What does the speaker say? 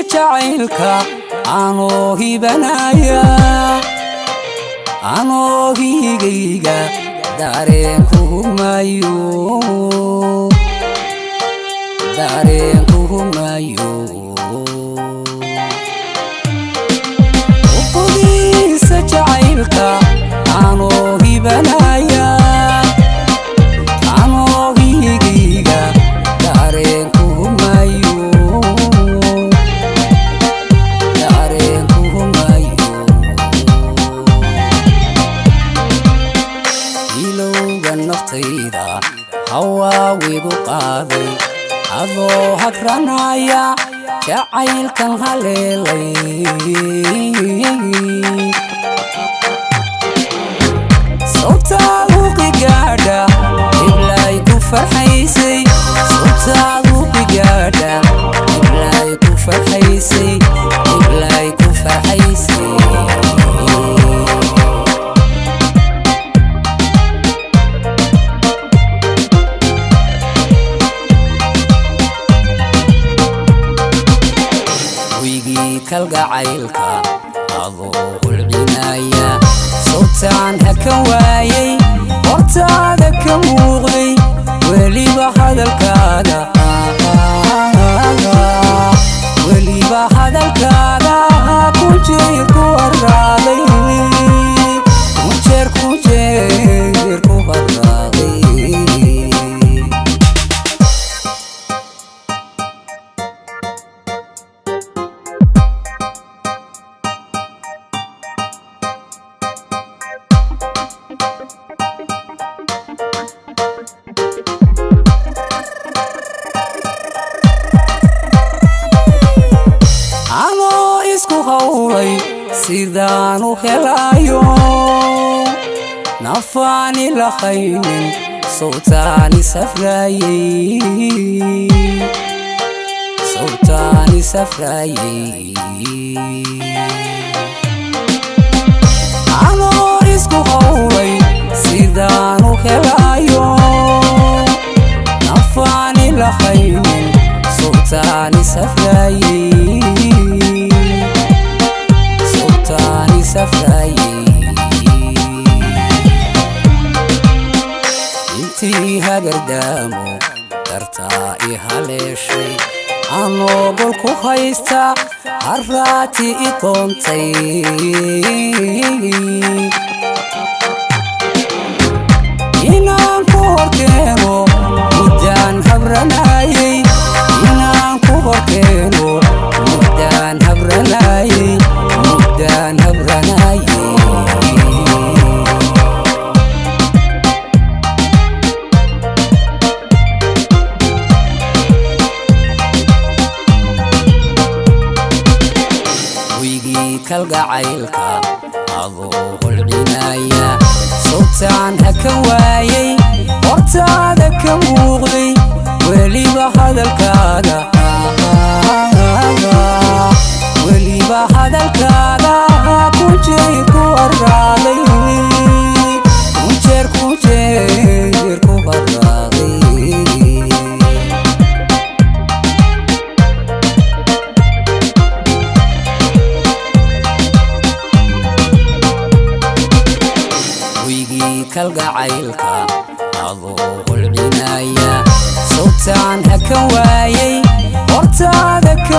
jacaylka anoo hibanaya anoo higayga dareenku humayo uqodiisa jacaylka anoo hibanaya anoo higayga dareenku humayo ilowga naftayda hawaawigu qaaday adoo hagranaya jacaylkan haleelay sawtaadu qigaadha iblay ku farxaysay sawtaadu qigaadha iblay ku farxaysay iblay ku farxaysay kalgacaylka adoo hulcinaya sawtaan haka waayay hortaada ka muuqday weliba hadalkaaga ku jeer ku haraaday ku jeer ku haraaday sidaan u helayo nafaani lahaynin sawtaani safraayay anoo isku hawlay sidaan u helayo nafaani lahaynin sawtaani safraayay intii hagardaamo dartaa I haleeshay anoo gol ku haysta harraati I doontay inaan ku horkeeno muddaan habranayay inaan ku horkeeno muddaan habranayay kalgacaylka adoo hulcinaya sawtaan haka waayay hortaada ka muuqday weliba hadalkaaga ku jeer ku haraaday ku jeer ku haraaday kalgacaylka adoo hulcinaya sawtaan haka waayay hortaada ka